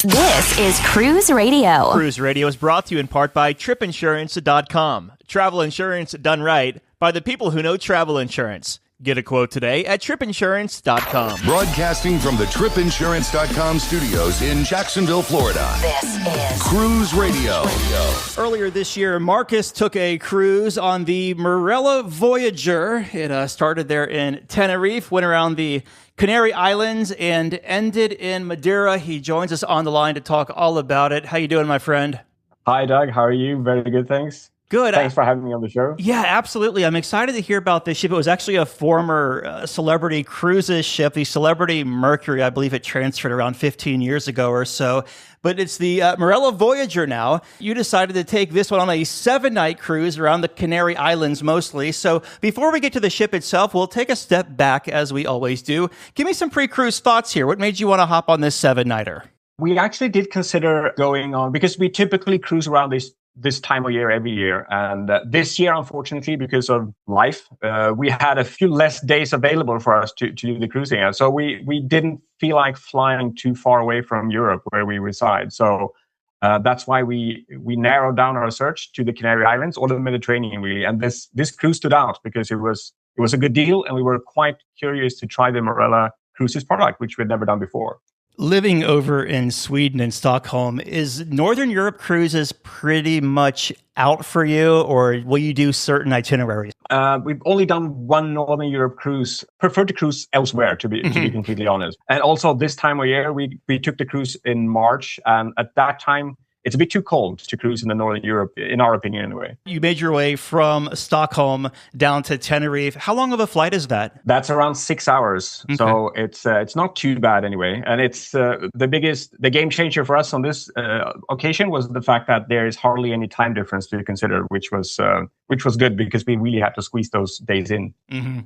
This is Cruise Radio. Cruise Radio is brought to you in part by tripinsurance.com. Travel insurance done right by the people who know travel insurance. Get a quote today at tripinsurance.com. Broadcasting from the tripinsurance.com studios in Jacksonville, Florida. This is Cruise Radio. Earlier this year, Marcus took a cruise on the Marella Voyager. It started there in Tenerife, went around the Canary Islands, and ended in Madeira. He joins us on the line to talk all about it. How you doing, my friend? Hi, Doug. How are you? Very good, thanks. Good. Thanks for having me on the show. Yeah, absolutely. I'm excited to hear about this ship. It was actually a former Celebrity Cruises ship, the Celebrity Mercury. I believe it transferred around 15 years ago or so. But it's the Marella Voyager now. You decided to take this one on a 7-night cruise around the Canary Islands mostly. So before we get to the ship itself, we'll take a step back as we always do. Give me some pre-cruise thoughts here. What made you want to hop on this 7-nighter? We actually did consider going on, because we typically cruise around this time of year every year. And this year, unfortunately, because of life, we had a few less days available for us to do the cruising. And so we didn't feel like flying too far away from Europe where we reside. So that's why we narrowed down our search to the Canary Islands or the Mediterranean, really. And this cruise stood out because it was a good deal. And we were quite curious to try the Marella Cruises product, which we'd never done before. Living over in Sweden and Stockholm, is Northern Europe cruises pretty much out for you, or will you do certain itineraries? We've only done one Northern Europe cruise. Prefer to cruise elsewhere, to be completely honest. And also this time of year, we took the cruise in March, and at that time, it's a bit too cold to cruise in the Northern Europe, in our opinion, anyway. You made your way from Stockholm down to Tenerife. How long of a flight is that? That's around 6 hours. Okay. So it's not too bad anyway. And it's the game changer for us on this occasion was the fact that there is hardly any time difference to consider, which was good because we really had to squeeze those days in. Mm-hmm.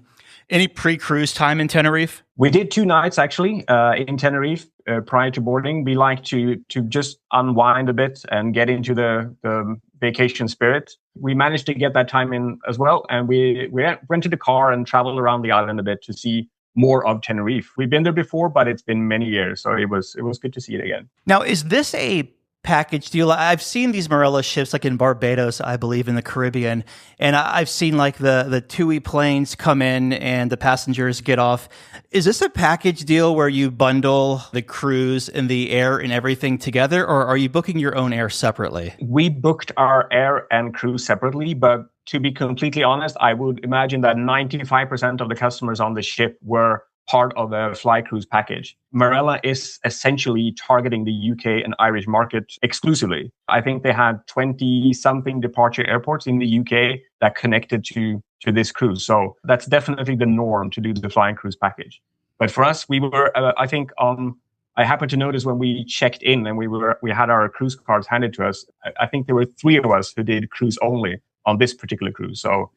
Any pre-cruise time in Tenerife? We did 2 nights actually in Tenerife prior to boarding. We like to just unwind a bit and get into the vacation spirit. We managed to get that time in as well, and we rented a car and traveled around the island a bit to see more of Tenerife. We've been there before, but it's been many years, so it was good to see it again. Now, is this a package deal? I've seen these Marella ships like in Barbados, I believe, in the Caribbean, and I've seen like the TUI planes come in and the passengers get off. Is this a package deal where you bundle the cruise and the air and everything together, or are you booking your own air separately? We booked our air and cruise separately, but to be completely honest, I would imagine that 95% of the customers on the ship were part of the fly cruise package. Marella is essentially targeting the UK and Irish market exclusively. I think they had 20-something departure airports in the UK that connected to this cruise. So that's definitely the norm to do the flying cruise package. But for us, we were, I happened to notice when we checked in and we had our cruise cards handed to us, I think there were 3 of us who did cruise only on this particular cruise. So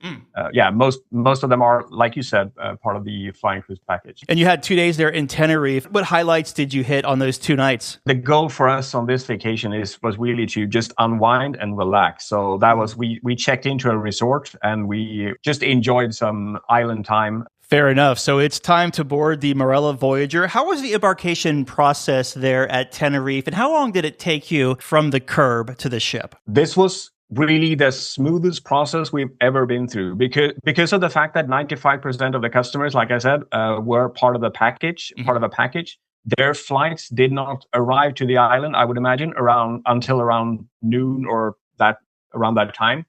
most of them are, like you said, part of the flying cruise package. And you had 2 days there in Tenerife. What highlights did you hit on those 2 nights? The goal for us on this vacation was really to just unwind and relax. So that was, we checked into a resort and we just enjoyed some island time. Fair enough. So it's time to board the Marella Voyager. How was the embarkation process there at Tenerife? And how long did it take you from the curb to the ship? This was really the smoothest process we've ever been through because of the fact that 95% of the customers, like I said, were part of the package, Their flights did not arrive to the island, I would imagine, until around noon or around that time.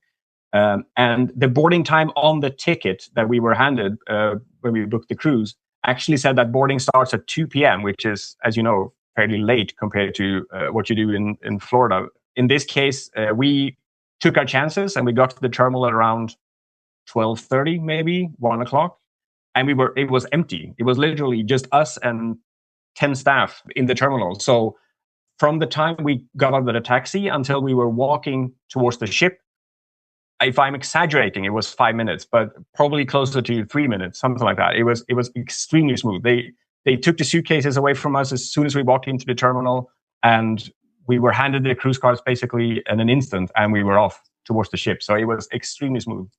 And the boarding time on the ticket that we were handed when we booked the cruise actually said that boarding starts at 2 p.m., which is, as you know, fairly late compared to what you do in Florida. In this case, we took our chances and we got to the terminal at around 12:30, maybe 1 o'clock. And it was empty. It was literally just us and 10 staff in the terminal. So from the time we got out of the taxi until we were walking towards the ship, if I'm exaggerating, it was 5 minutes, but probably closer to 3 minutes, something like that. It was extremely smooth. They took the suitcases away from us as soon as we walked into the terminal, and we were handed the cruise cards basically in an instant, and we were off towards the ship. So it was extremely smooth.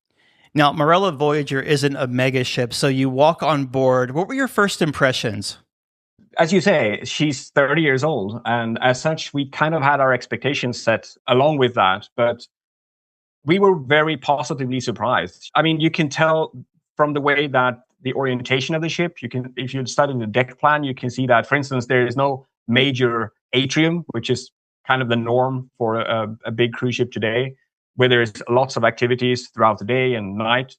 Now, Marella Voyager isn't a mega ship, so you walk on board. What were your first impressions? as you say, she's 30 years old. And as such, we kind of had our expectations set along with that. But we were very positively surprised. I mean, you can tell from the way that the orientation of the ship, if you study the deck plan, you can see that, for instance, there is no major atrium, which is kind of the norm for a big cruise ship today, where there's lots of activities throughout the day and night.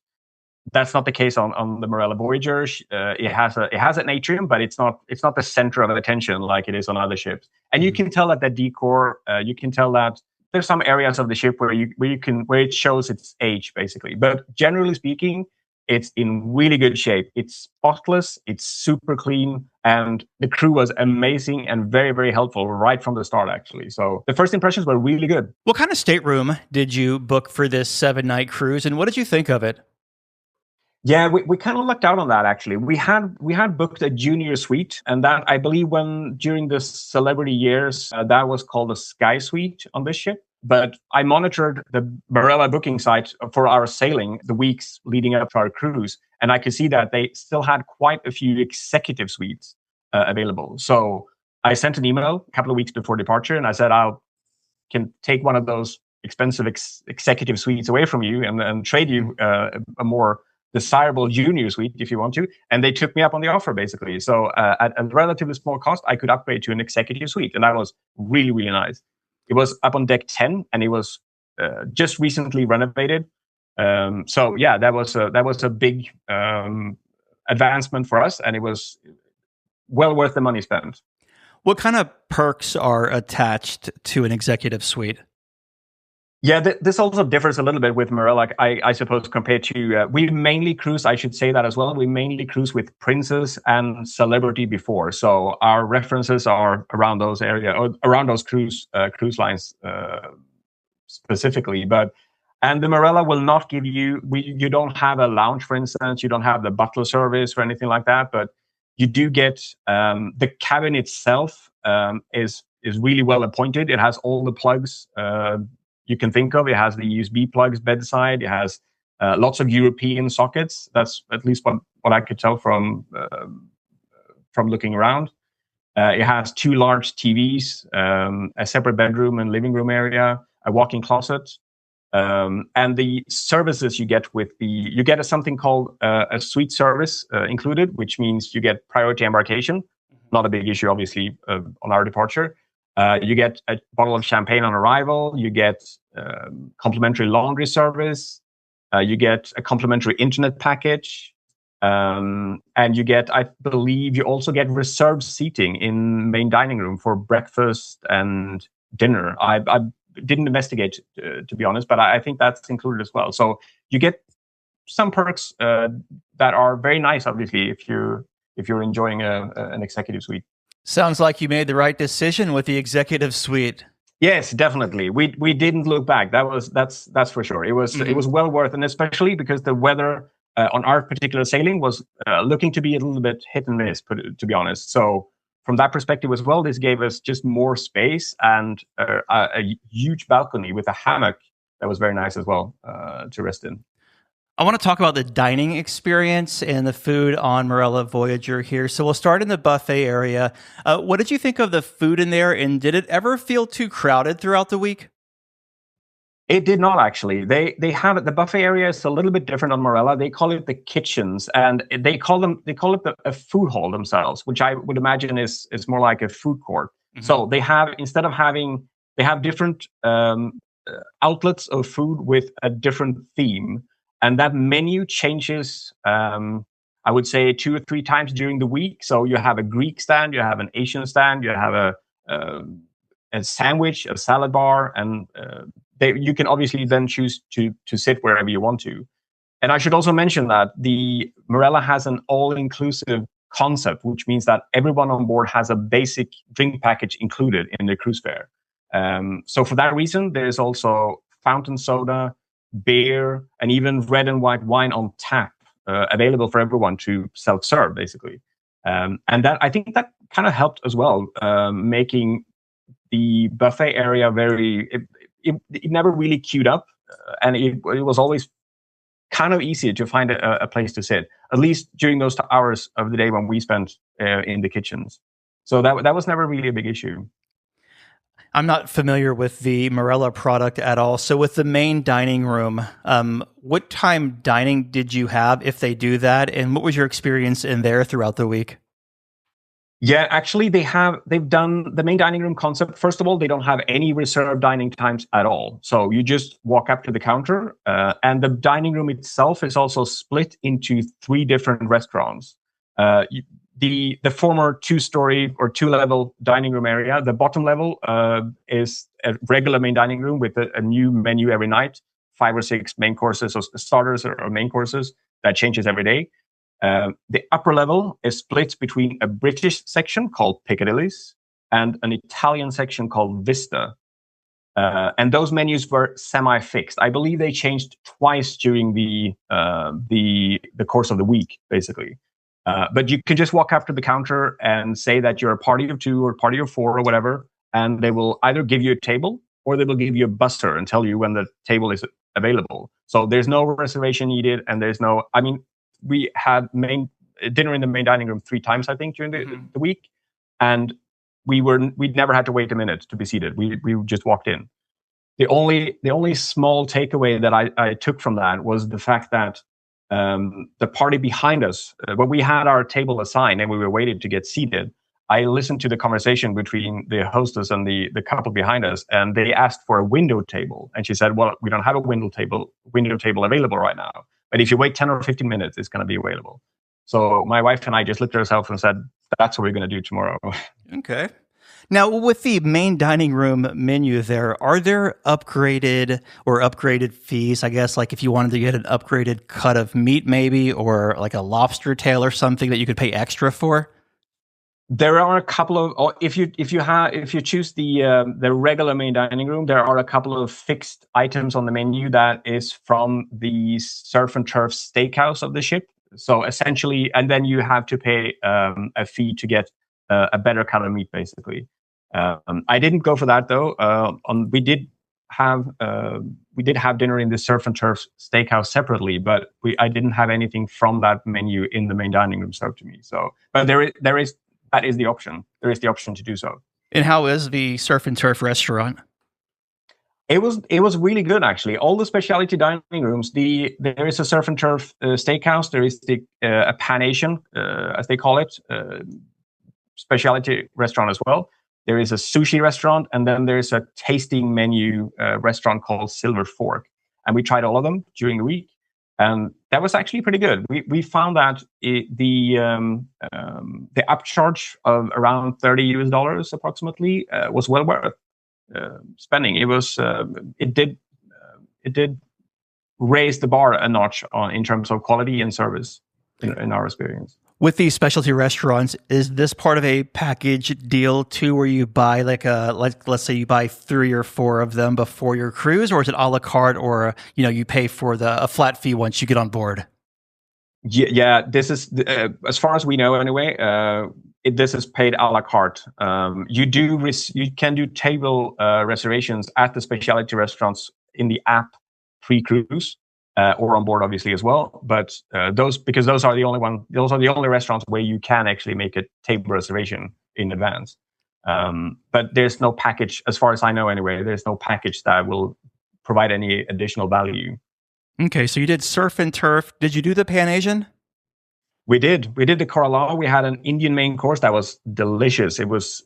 That's not the case on the Marella Voyager. It has an atrium, but it's not the center of attention like it is on other ships. And you can tell that the decor, you can tell that there's some areas of the ship where it shows its age, basically. But generally speaking, it's in really good shape. It's spotless. It's super clean, and the crew was amazing and very, very helpful right from the start, actually. So the first impressions were really good. What kind of stateroom did you book for this 7-night cruise, and what did you think of it? Yeah, we kind of lucked out on that, actually. We had booked a junior suite, and that, I believe, during the Celebrity years, that was called a Sky Suite on this ship. But I monitored the Marella booking site for our sailing the weeks leading up to our cruise, and I could see that they still had quite a few executive suites available. So I sent an email a couple of weeks before departure, and I said, I can take one of those expensive executive suites away from you and trade you a more desirable junior suite if you want to. And they took me up on the offer, basically. So at a relatively small cost, I could upgrade to an executive suite. And that was really, really nice. It was up on deck 10, and it was just recently renovated. So yeah, that was a big advancement for us, and it was well worth the money spent. What kind of perks are attached to an executive suite? Yeah, this also differs a little bit with Marella, I suppose, compared to... we mainly cruise, I should say that as well, we mainly cruise with Princess and Celebrity before. So our references are around those areas, or around those cruise lines specifically. And the Marella will not give you... you don't have a lounge, for instance. You don't have the butler service or anything like that. But you do get... the cabin itself is really well appointed. It has all the plugs... you can think of. It has the USB plugs bedside. It has lots of European sockets. That's at least what I could tell from looking around. It has 2 large TVs, a separate bedroom and living room area, a walk-in closet, and the services you get you get something called a suite service included, which means you get priority embarkation. Not a big issue, obviously, on our departure. You get a bottle of champagne on arrival. You get complimentary laundry service. You get a complimentary internet package. And you get, I believe, you also get reserved seating in main dining room for breakfast and dinner. I didn't investigate, to be honest, but I think that's included as well. So you get some perks that are very nice, obviously, if you're enjoying an executive suite. Sounds like you made the right decision with the executive suite. Yes, definitely. We didn't look back. That's for sure. It was well worth, and especially because the weather on our particular sailing was looking to be a little bit hit and miss, to be honest. So from that perspective as well, this gave us just more space and a huge balcony with a hammock that was very nice as well to rest in. I want to talk about the dining experience and the food on Marella Voyager here. So we'll start in the buffet area. What did you think of the food in there, and did it ever feel too crowded throughout the week? It did not, actually. They have it. The buffet area is a little bit different on Marella. They call it the kitchens, and they call it a food hall themselves, which I would imagine is more like a food court. Mm-hmm. So they have different outlets of food with a different theme. And that menu changes, I would say, 2 or 3 times during the week. So you have a Greek stand, you have an Asian stand, you have a sandwich, a salad bar, and you can obviously then choose to sit wherever you want to. And I should also mention that the Marella has an all-inclusive concept, which means that everyone on board has a basic drink package included in the cruise fare. So for that reason, there's also fountain soda, beer, and even red and white wine on tap available for everyone to self-serve, basically. And that, I think, that kind of helped as well, making the buffet area it never really queued up, and it was always kind of easy to find a place to sit, at least during those hours of the day when we spent in the kitchens. So that was never really a big issue. I'm not familiar with the Marella product at all. So with the main dining room, what time dining did you have, if they do that? And what was your experience in there throughout the week? Yeah, actually, they've done the main dining room concept. First of all, they don't have any reserved dining times at all. So you just walk up to the counter, and the dining room itself is also split into 3 different restaurants. The former 2-story or 2-level dining room area, the bottom level is a regular main dining room with a new menu every night, 5 or 6 main courses or starters or main courses that changes every day. The upper level is split between a British section called Piccadilly's and an Italian section called Vista. And those menus were semi-fixed. I believe they changed twice during the course of the week, basically. But you can just walk up to the counter and say that you're a party of 2 or party of 4 or whatever, and they will either give you a table or they will give you a buzzer and tell you when the table is available. So there's no reservation needed, and there's no. I mean, we had dinner in the main dining room 3 times, I think, during the week, and we never had to wait a minute to be seated. We just walked in. The only small takeaway that I took from that was the fact that the party behind us, when we had our table assigned and we were waiting to get seated, I listened to the conversation between the hostess and the couple behind us, and they asked for a window table, and she said, "Well, we don't have a window table available right now. But if you wait 10 or 15 minutes, it's going to be available." So my wife and I just looked at ourselves and said, "That's what we're going to do tomorrow." Okay. Now, with the main dining room menu there, are there upgraded fees? I guess, like if you wanted to get an upgraded cut of meat, maybe, or like a lobster tail or something that you could pay extra for? There are a couple of, if you choose the regular main dining room, there are a couple of fixed items on the menu that is from the surf and turf steakhouse of the ship. So essentially, and then you have to pay a fee to get a better cut of meat, basically. I didn't go for that though. We did have dinner in the surf and turf steakhouse separately, but I didn't have anything from that menu in the main dining room served to me. So, but that is the option. There is the option to do so. And how is the surf and turf restaurant? It was really good, actually. All the specialty dining rooms. There is a surf and turf steakhouse. There is a Pan Asian, as they call it, specialty restaurant as well. There is a sushi restaurant, and then there is a tasting menu restaurant called Silver Fork. And we tried all of them during the week, and that was actually pretty good. We found that the upcharge of around $30 approximately was well worth spending. It did raise the bar a notch in terms of quality and service in our experience. With these specialty restaurants, is this part of a package deal too, where you buy let's say you buy 3 or 4 of them before your cruise, or is it a la carte, or you pay for a flat fee once you get on board? Yeah. This is as far as we know anyway. This is paid a la carte. You can do table reservations at the specialty restaurants in the app pre-cruise. Or on board, obviously, as well. But those are the only restaurants where you can actually make a table reservation in advance. But there's no package, as far as I know anyway, there's no package that will provide any additional value. Okay, so you did surf and turf. Did you do the Pan Asian? We did the Kerala. We had an Indian main course that was delicious. It was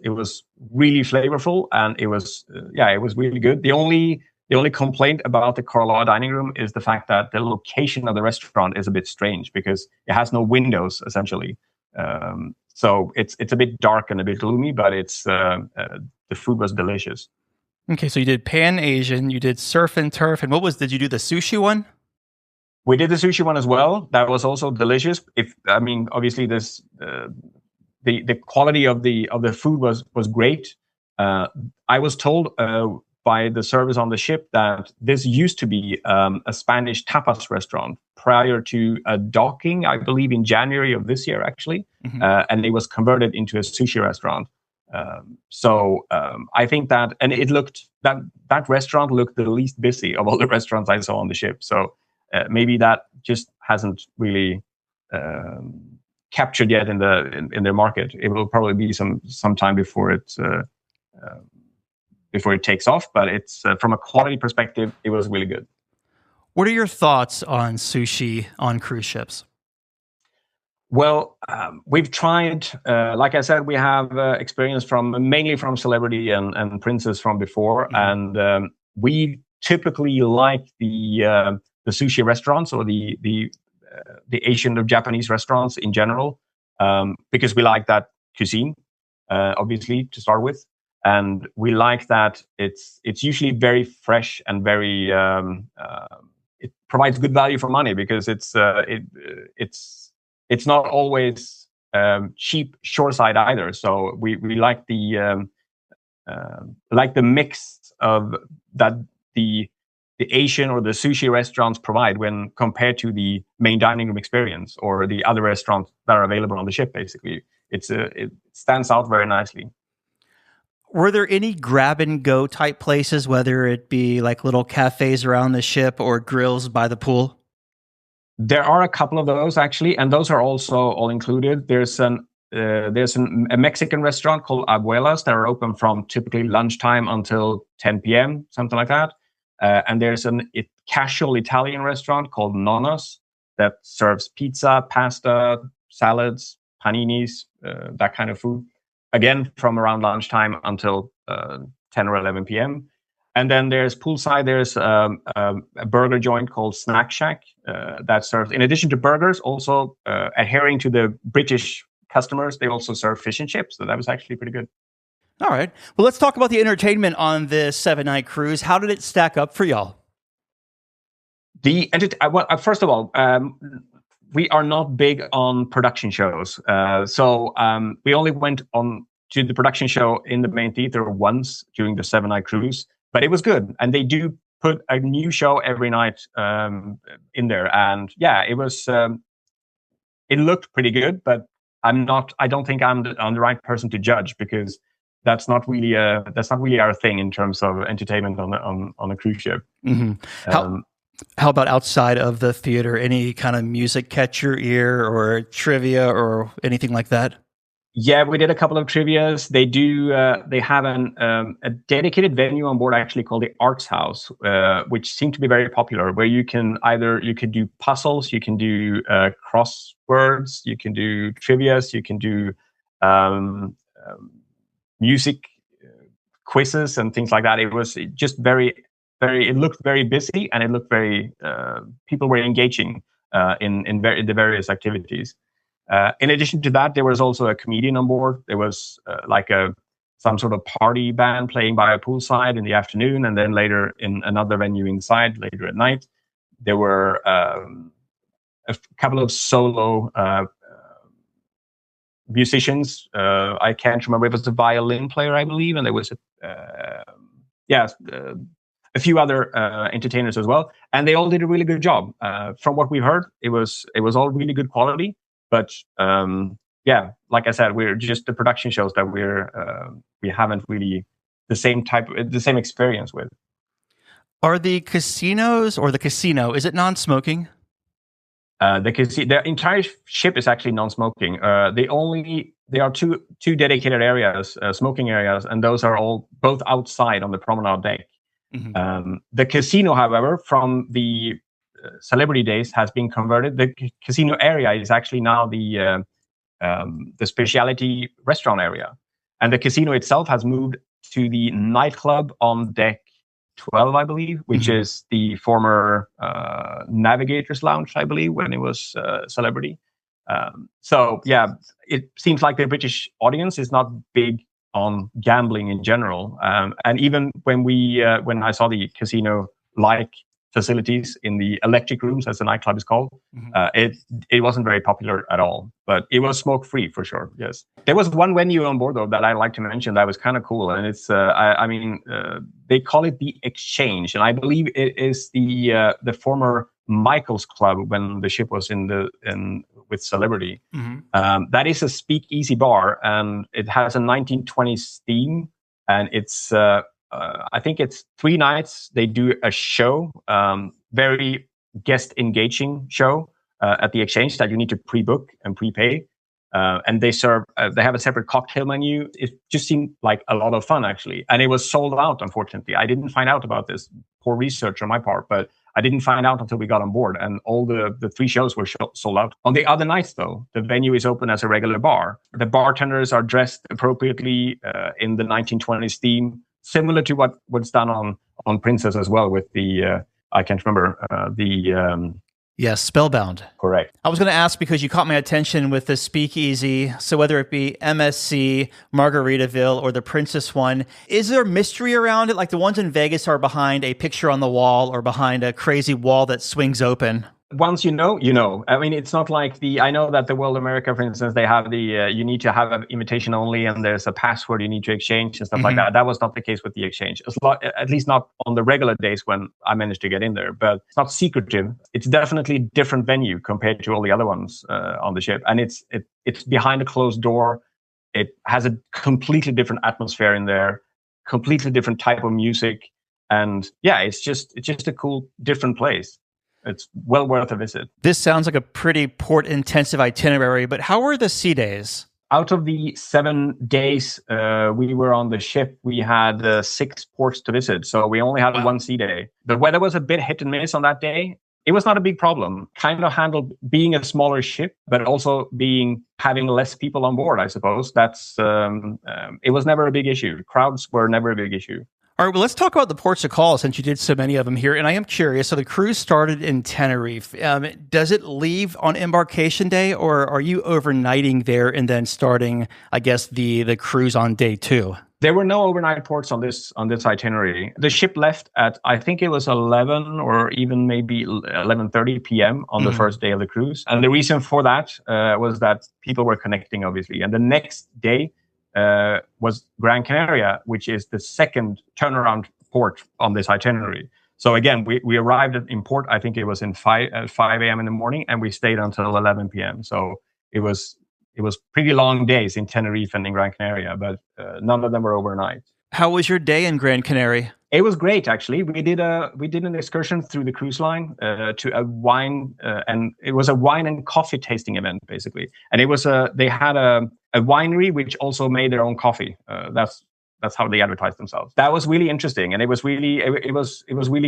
really flavorful, and it was really good. The only complaint about the Kerala dining room is the fact that the location of the restaurant is a bit strange because it has no windows, essentially. So it's a bit dark and a bit gloomy, but the food was delicious. Okay, so you did Pan Asian, you did surf and turf, and did you do the sushi one? We did the sushi one as well. That was also delicious. Obviously, the quality of the food was great. I was told by the service on the ship that this used to be a Spanish tapas restaurant prior to a docking, I believe, in January of this year, actually. Mm-hmm. And it was converted into a sushi restaurant. So I think that, and that restaurant looked the least busy of all the restaurants I saw on the ship. So maybe that just hasn't really captured yet in their market. It will probably be some time before it takes off. But it's from a quality perspective, it was really good. What are your thoughts on sushi on cruise ships? Well, we've tried. Like I said, we have experience mainly from Celebrity and Princess from before, and we typically like the sushi restaurants or the Asian or Japanese restaurants in general, because we like that cuisine, obviously to start with, and we like that it's usually very fresh and very it provides good value for money, because it's not always cheap shoreside either. So we like the mix of that the Asian or the sushi restaurants provide when compared to the main dining room experience or the other restaurants that are available on the ship. Basically, it stands out very nicely. Were there any grab and go type places, whether it be like little cafes around the ship or grills by the pool? There are a couple of those actually, and those are also all included. There's a Mexican restaurant called Abuelas that are open from typically lunchtime until 10 p.m., something like that. And there's a casual Italian restaurant called Nonna's that serves pizza, pasta, salads, paninis, that kind of food. Again, from around lunchtime until 10 or 11 p.m. And then there's poolside, there's a burger joint called Snack Shack that serves, in addition to burgers, also adhering to the British customers, they also serve fish and chips. So that was actually pretty good. All right. Well, let's talk about the entertainment on this 7-night cruise. How did it stack up for y'all? First of all, we are not big on production shows. So we only went on to the production show in the main theater once during the 7-night cruise. But it was good, and they do put a new show every night in there. And yeah, it was. It looked pretty good, but I don't think I'm the right person to judge, because that's not really our thing in terms of entertainment on a cruise ship. Mm-hmm. How about outside of the theater? Any kind of music catch your ear, or trivia, or anything like that? Yeah, we did a couple of trivias. They do. They have a dedicated venue on board, actually called the Arts House, which seemed to be very popular. Where you could do puzzles, you can do crosswords, you can do trivias, you can do music quizzes and things like that. It was just very, very. It looked very busy, and it looked very. People were engaging in the various activities. In addition to that, there was also a comedian on board. There was some sort of party band playing by a poolside in the afternoon, and then later in another venue inside later at night. There were a couple of solo musicians. I can't remember. It was a violin player, I believe, and there was a few other entertainers as well, and they all did a really good job. From what we heard, it was all really good quality. But like I said, we're just the production shows that we haven't really the same experience with. Are the casinos or the casino, is it non-smoking? The entire ship is actually non-smoking. There are two dedicated areas, smoking areas, and those are all both outside on the promenade deck. Mm-hmm. The casino, however, from the Celebrity days has been converted. The casino area is actually now the specialty restaurant area, and the casino itself has moved to the nightclub on deck 12, I believe, which is the former Navigator's Lounge, I believe, when it was Celebrity. So yeah, it seems like the British audience is not big on gambling in general, and even when I saw the casino-like facilities in the electric rooms, as the nightclub is called, it wasn't very popular at all. But it was smoke free for sure. Yes, there was one venue on board though that I like to mention that was kind of cool, and it's they call it the Exchange, and I believe it is the former Michael's Club when the ship was with Celebrity. That is a speakeasy bar, and it has a 1920s theme, and it's. I think it's 3 nights. They do a show, very guest engaging show at the Exchange that you need to pre-book and prepay. And they serve. They have a separate cocktail menu. It just seemed like a lot of fun, actually. And it was sold out, unfortunately. I didn't find out about this. Poor research on my part, but I didn't find out until we got on board. And all the 3 shows were sold out. On the other nights, though, the venue is open as a regular bar. The bartenders are dressed appropriately in the 1920s theme, similar to what's done on Princess as well, with the I can't remember Yes, Spellbound. Correct. I was going to ask because you caught my attention with the speakeasy. So whether it be MSC, Margaritaville, or the Princess one, is there mystery around it? Like the ones in Vegas are behind a picture on the wall or behind a crazy wall that swings open. Once you know, you know. I mean, it's not like I know that the World America, for instance, they have you need to have an invitation only, and there's a password you need to exchange and stuff like that. That was not the case with the exchange, at least not on the regular days when I managed to get in there. But it's not secretive. It's definitely a different venue compared to all the other ones on the ship, and it's behind a closed door. It has a completely different atmosphere in there, completely different type of music, and yeah, it's just a cool, different place. It's well worth a visit. This sounds like a pretty port-intensive itinerary, but how were the sea days? Out of the 7 days we were on the ship, we had 6 ports to visit. So we only had 1 sea day. The weather was a bit hit and miss on that day. It was not a big problem. Kind of handled being a smaller ship, but also having less people on board, I suppose. It was never a big issue. Crowds were never a big issue. All right, well, let's talk about the ports of call since you did so many of them here. And I am curious, so the cruise started in Tenerife. Does it leave on embarkation day, or are you overnighting there and then starting, I guess, the cruise on day 2? There were no overnight ports on this itinerary. The ship left at, I think it was 11 or even maybe 11:30 p.m. on the first day of the cruise. And the reason for that was that people were connecting, obviously. And the next day, was Gran Canaria, which is the second turnaround port on this itinerary. So again, we arrived in port, I think it was at 5 a.m. in the morning, and we stayed until 11 p.m. So it was pretty long days in Tenerife and in Gran Canaria, but none of them were overnight. How was your day in Gran Canaria? It was great, actually. We did an excursion through the cruise line to a wine, and it was a wine and coffee tasting event, basically. And it was they had a winery which also made their own coffee. That's how they advertised themselves. That was really interesting, and it was really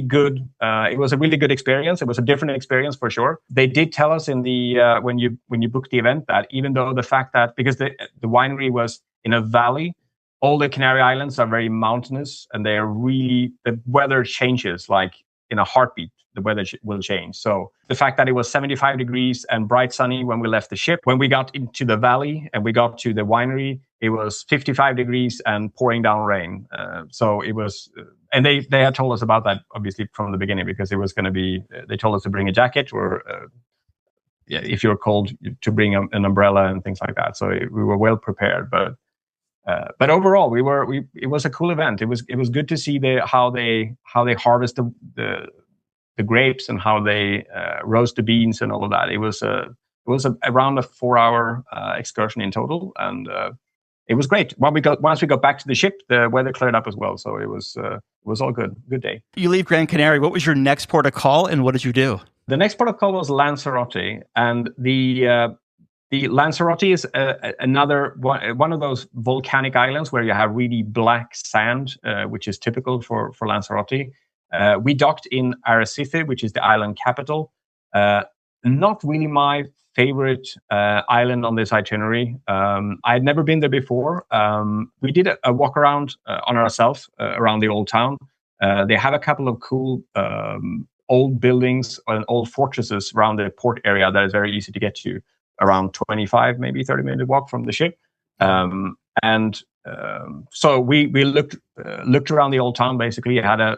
good. It was a really good experience. It was a different experience for sure. They did tell us in the when you booked the event that even though the fact that because the winery was in a valley. All the Canary Islands are very mountainous, and the weather changes like in a heartbeat. The weather will change. So the fact that it was 75 degrees and bright sunny when we left the ship, when we got into the valley and we got to the winery, it was 55 degrees and pouring down rain. So it was, and they had told us about that obviously from the beginning because it was going to be. They told us to bring a jacket or. If you're cold, to bring an umbrella and things like that. So we were well prepared, but overall, it was a cool event. It was good to see how they harvest the grapes and how they roast the beans and all of that. It was around a 4-hour excursion in total, and it was great. Once we got back to the ship, the weather cleared up as well, so it was all good. Good day. You leave Gran Canaria. What was your next port of call, and what did you do? The next port of call was Lanzarote, and the Lanzarote is another one of those volcanic islands where you have really black sand, which is typical for Lanzarote. We docked in Arrecife, which is the island capital. Not really my favorite island on this itinerary. I had never been there before. We did a walk around on ourselves around the old town. They have a couple of cool old buildings and old fortresses around the port area that is very easy to get to. Around 25, maybe 30-minute walk from the ship. So we looked around the old town, basically, had a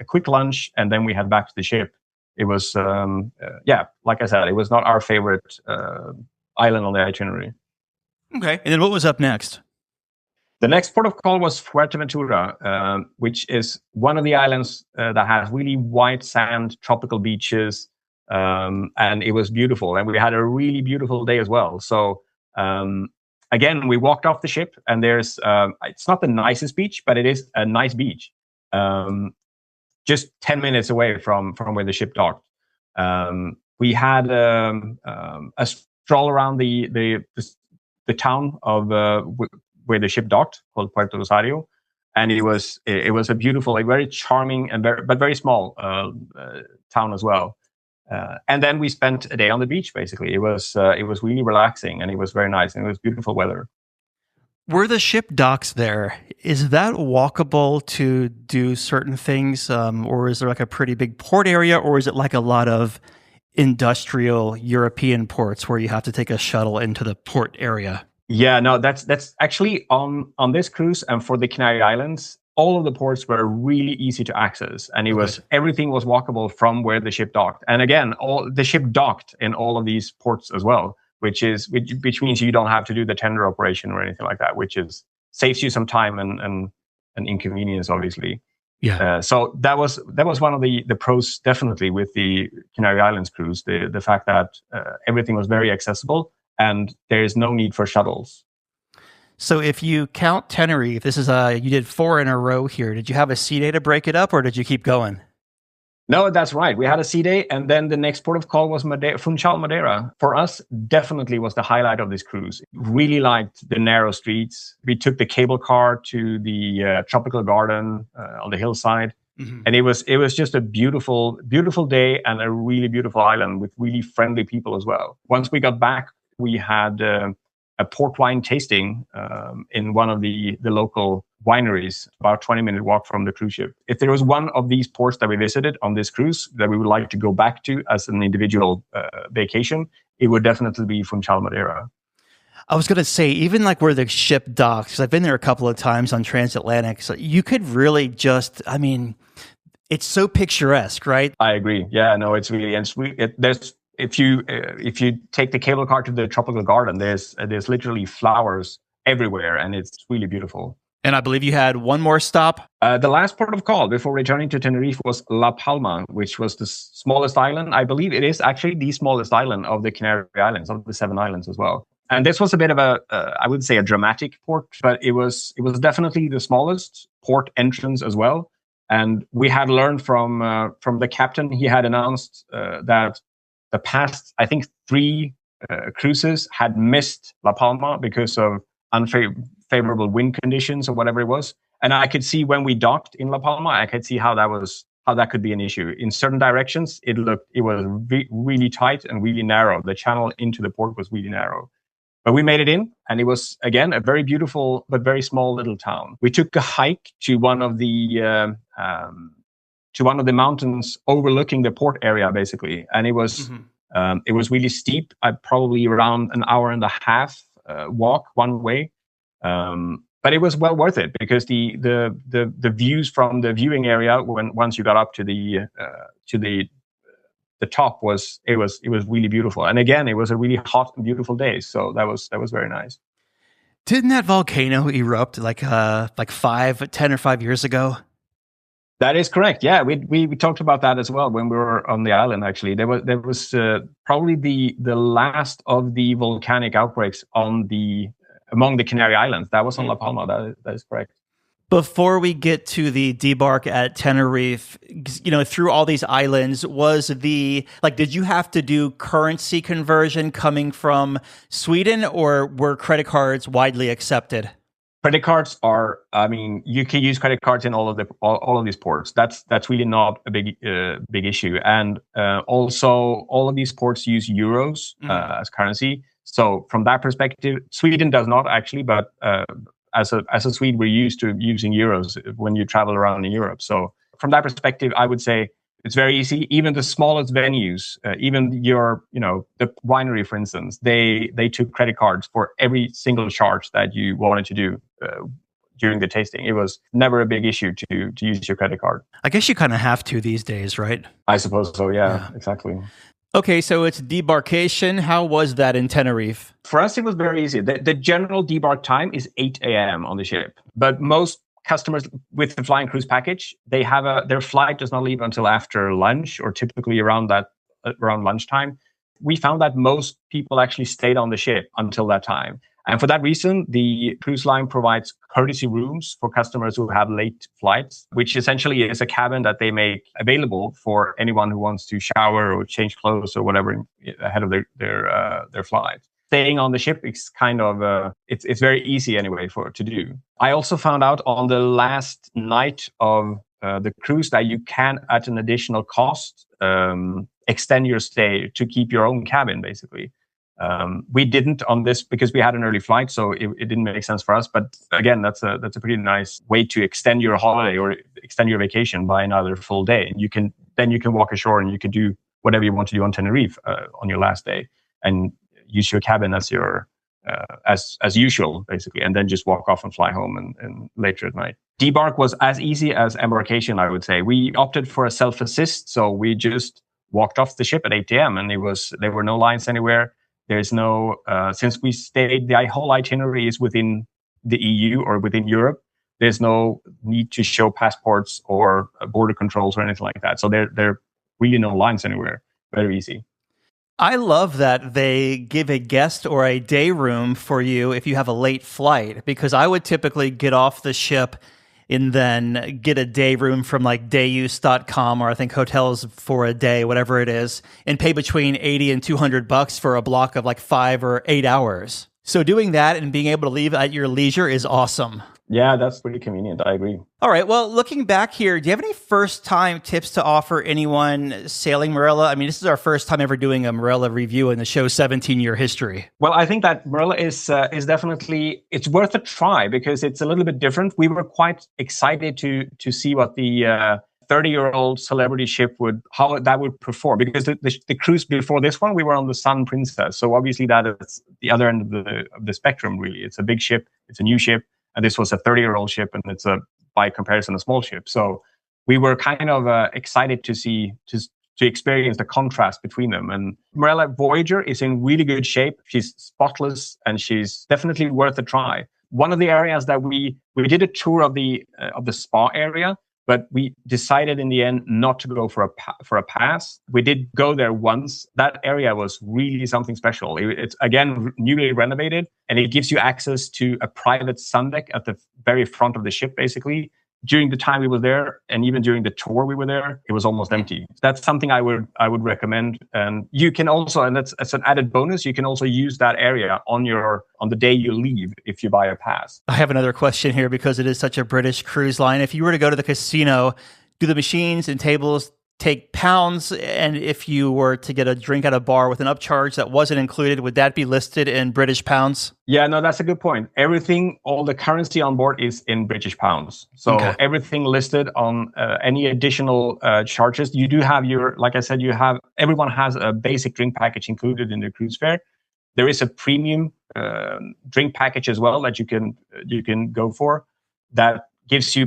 quick lunch, and then we head back to the ship. It was, like I said, it was not our favorite island on the itinerary. Okay. And then what was up next? The next port of call was Fuerteventura, which is one of the islands that has really white sand, tropical beaches, and it was beautiful. And we had a really beautiful day as well. So again, we walked off the ship, and there's it's not the nicest beach, but it is a nice beach. Just 10 minutes away from where the ship docked. We had a stroll around the the town of where the ship docked, called Puerto Rosario, and it was a beautiful, a very charming and very small town as well. And then we spent a day on the beach. Basically, it was really relaxing, and it was very nice, and it was beautiful weather. Were the ship docks there, is that walkable to do certain things, or is there like a pretty big port area, or is it like a lot of industrial European ports where you have to take a shuttle into the port area? Yeah, no, that's actually on this cruise and for the Canary Islands, all of the ports were really easy to access, and everything was walkable from where the ship docked. And again, the ship docked in all of these ports as well, which means you don't have to do the tender operation or anything like that, which saves you some time and inconvenience, obviously. Yeah. So that was one of the pros, definitely, with the Canary Islands cruise, the fact that everything was very accessible and there is no need for shuttles. So if you count Tenerife, this is you did 4 in a row here. Did you have a sea day to break it up, or did you keep going? No, that's right. We had a sea day, and then the next port of call was Funchal, Madeira. For us, definitely was the highlight of this cruise. Really liked the narrow streets. We took the cable car to the tropical garden on the hillside, and it was just a beautiful, beautiful day and a really beautiful island with really friendly people as well. Once we got back, we had a port wine tasting in one of the local wineries, about 20-minute walk from the cruise ship. If there was one of these ports that we visited on this cruise that we would like to go back to as an individual vacation, it would definitely be Funchal, Madeira. I was going to say, even like where the ship docks, 'cause I've been there a couple of times on transatlantic, so you could really just, I mean, it's so picturesque, right? I agree. Yeah, no, it's really, and there's, if you take the cable car to the tropical garden, there's literally flowers everywhere, and it's really beautiful. And I believe you had one more stop. The last port of call before returning to Tenerife was La Palma, which was the smallest island. I believe it is actually the smallest island of the Canary Islands, of the 7 islands as well. And this was a bit of I would say a dramatic port, but it was definitely the smallest port entrance as well. And we had learned from the captain, he had announced that the past, I think, 3 cruises had missed La Palma because of unfavorable wind conditions or whatever it was. And I could see when we docked in La Palma, I could see how that could be an issue. In certain directions, it was really tight and really narrow. The channel into the port was really narrow. But we made it in, and it was, again, a very beautiful but very small little town. We took a hike to one of the mountains overlooking the port area, basically, and it was really steep. Probably around an hour and a half walk one way, but it was well worth it because the views from the viewing area once you got up to the top was really beautiful. And again, it was a really hot and beautiful day, so that was very nice. Didn't that volcano erupt like 10 or 5 years ago? That is correct. Yeah, we talked about that as well when we were on the island. Actually, there was probably the last of the volcanic outbreaks among the Canary Islands. That was on La Palma. That is correct. Before we get to the debark at Tenerife, through all these islands, did you have to do currency conversion coming from Sweden, or were credit cards widely accepted? Credit cards you can use credit cards in all of these ports. That's really not a big issue. And also, all of these ports use euros as currency. So from that perspective, Sweden does not actually, but as a Swede, we're used to using euros when you travel around in Europe. So from that perspective, I would say it's very easy. Even the smallest venues, even the winery, for instance, they took credit cards for every single charge that you wanted to do during the tasting. It was never a big issue to use your credit card. I guess you kind of have to these days, right? I suppose so. Yeah. Exactly. Okay, so it's debarkation. How was that in Tenerife? For us, it was very easy. The general debark time is 8 a.m. on the ship. But most customers with the flying cruise package, they have their flight does not leave until after lunch, or typically around lunchtime. We found that most people actually stayed on the ship until that time. And for that reason, the cruise line provides courtesy rooms for customers who have late flights, which essentially is a cabin that they make available for anyone who wants to shower or change clothes or whatever ahead of their flight. staying on the ship is kind of it's very easy anyway to do. I also found out on the last night of the cruise that you can, at an additional cost, extend your stay to keep your own cabin, basically. We didn't on this because we had an early flight, so it didn't make sense for us. But again, that's a pretty nice way to extend your holiday or extend your vacation by another full day. And you can walk ashore and you can do whatever you want to do on Tenerife on your last day, and use your cabin as your as usual, basically, and then just walk off and fly home and later at night. Debark was as easy as embarkation, I would say. We opted for a self-assist, so we just walked off the ship at 8 a.m. and there were no lines anywhere. There's no, since we stayed, the whole itinerary is within the EU or within Europe. There's no need to show passports or border controls or anything like that. So there are really no lines anywhere. Very easy. I love that they give a guest or a day room for you if you have a late flight, because I would typically get off the ship and then get a day room from like dayuse.com, or I think hotels for a day, whatever it is, and pay between $80 and $200 for a block of like 5 or 8 hours. So doing that and being able to leave at your leisure is awesome. Yeah, that's pretty convenient. I agree. All right. Well, looking back here, do you have any first-time tips to offer anyone sailing Marella? I mean, this is our first time ever doing a Marella review in the show's 17-year history. Well, I think that Marella is definitely, it's worth a try because it's a little bit different. We were quite excited to see what the 30-year-old celebrity ship how that would perform, because the cruise before this one, we were on the Sun Princess. So obviously that is the other end of the spectrum, really. It's a big ship. It's a new ship. And this was a 30-year-old ship, and it's by comparison, a small ship. So we were kind of excited to experience the contrast between them. And Marella Voyager is in really good shape. She's spotless, and she's definitely worth a try. One of the areas that we did a tour of the spa area, but we decided in the end not to go for a pass. We did go there once. That area was really something special. It's again newly renovated, and it gives you access to a private sun deck at the very front of the ship, basically. During the time we were there, and even during the tour we were there, it was almost empty. That's something I would recommend. And you can also, and that's an added bonus, you can also use that area on the day you leave if you buy a pass. I have another question here because it is such a British cruise line. If you were to go to the casino, do the machines and tables take pounds? And if you were to get a drink at a bar with an upcharge that wasn't included, would that be listed in British pounds? Yeah, no, that's a good point. Everything, all the currency on board is in British pounds. So Everything listed on any additional charges. You do have like I said, everyone has a basic drink package included in the cruise fare. There is a premium drink package as well that you can go for. That gives you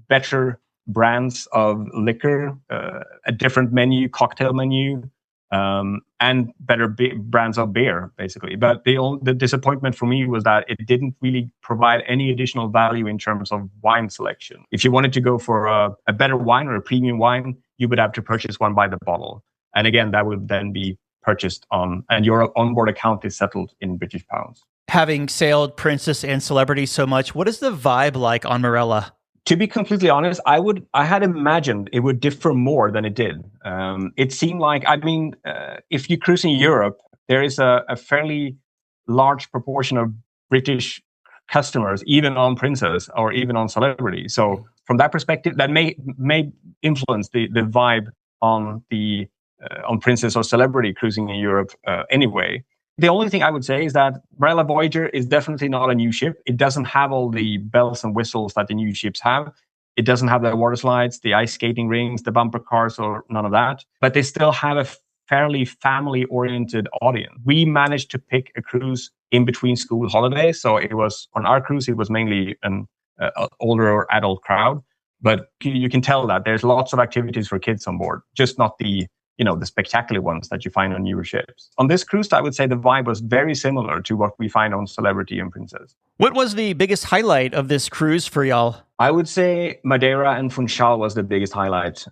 better brands of liquor, a different menu, cocktail menu, and better brands of beer, basically. But the disappointment for me was that it didn't really provide any additional value in terms of wine selection. If you wanted to go for a better wine or a premium wine, you would have to purchase one by the bottle. And again, that would then be purchased and your onboard account is settled in British pounds. Having sailed Princess and Celebrity so much, what is the vibe like on Marella? To be completely honest, I had imagined it would differ more than it did. It seemed like, if you cruise in Europe, there is a fairly large proportion of British customers, even on Princess or even on Celebrity. So from that perspective, that may influence the vibe on Princess or Celebrity cruising in Europe anyway. The only thing I would say is that Marella Voyager is definitely not a new ship. It doesn't have all the bells and whistles that the new ships have. It doesn't have the water slides, the ice skating rings, the bumper cars, or none of that. But they still have a fairly family-oriented audience. We managed to pick a cruise in between school holidays. So on our cruise, it was mainly an older or adult crowd. But you can tell that there's lots of activities for kids on board, just not the spectacular ones that you find on newer ships. On this cruise, I would say the vibe was very similar to what we find on Celebrity and Princess. What was the biggest highlight of this cruise for y'all? I would say Madeira and Funchal was the biggest highlight.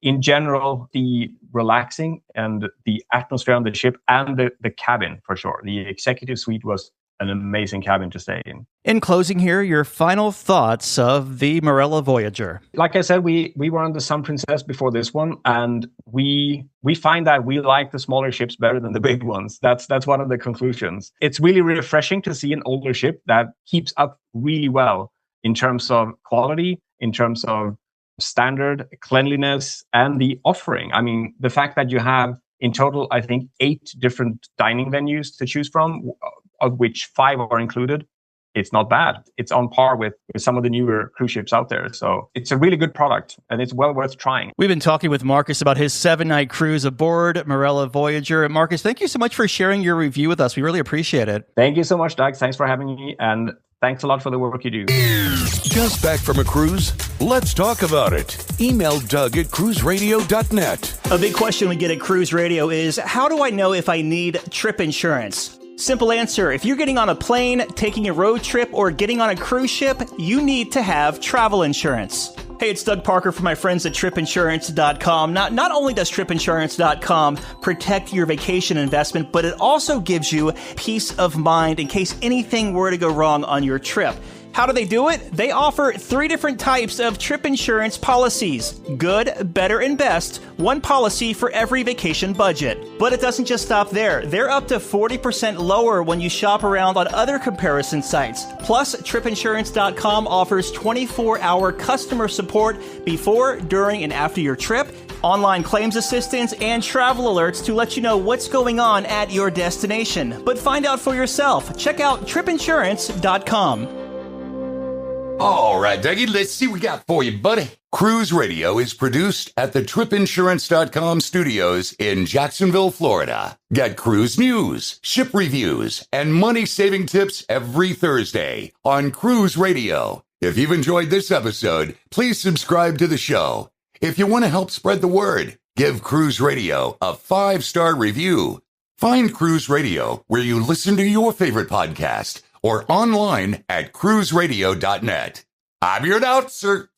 In general, the relaxing and the atmosphere on the ship and the cabin, for sure. The executive suite was an amazing cabin to stay in. In closing here, your final thoughts of the Marella Voyager. Like I said, we were on the Sun Princess before this one, and we find that we like the smaller ships better than the big ones. That's one of the conclusions. It's really refreshing to see an older ship that keeps up really well in terms of quality, in terms of standard, cleanliness, and the offering. I mean, the fact that you have in total, I think, 8 different dining venues to choose from, of which 5 are included. It's not bad. It's on par with some of the newer cruise ships out there. So it's a really good product, and it's well worth trying. We've been talking with Marcus about his 7-night cruise aboard Marella Voyager. Marcus, thank you so much for sharing your review with us. We really appreciate it. Thank you so much, Doug. Thanks for having me, and thanks a lot for the work you do. Just back from a cruise? Let's talk about it. Email Doug at cruiseradio.net. A big question we get at Cruise Radio is, how do I know if I need trip insurance? Simple answer. If you're getting on a plane, taking a road trip, or getting on a cruise ship, you need to have travel insurance. Hey, it's Doug Parker from my friends at tripinsurance.com. Not only does tripinsurance.com protect your vacation investment, but it also gives you peace of mind in case anything were to go wrong on your trip. How do they do it? They offer 3 different types of trip insurance policies. Good, better, and best. One policy for every vacation budget. But it doesn't just stop there. They're up to 40% lower when you shop around on other comparison sites. Plus, tripinsurance.com offers 24-hour customer support before, during, and after your trip, online claims assistance, and travel alerts to let you know what's going on at your destination. But find out for yourself. Check out tripinsurance.com. All right, Dougie, let's see what we got for you, buddy. Cruise Radio is produced at the tripinsurance.com studios in Jacksonville, Florida. Get cruise news, ship reviews, and money-saving tips every Thursday on Cruise Radio. If you've enjoyed this episode, please subscribe to the show. If you want to help spread the word, give Cruise Radio a 5-star review. Find Cruise Radio where you listen to your favorite podcast or online at cruiseradio.net. I'm your announcer,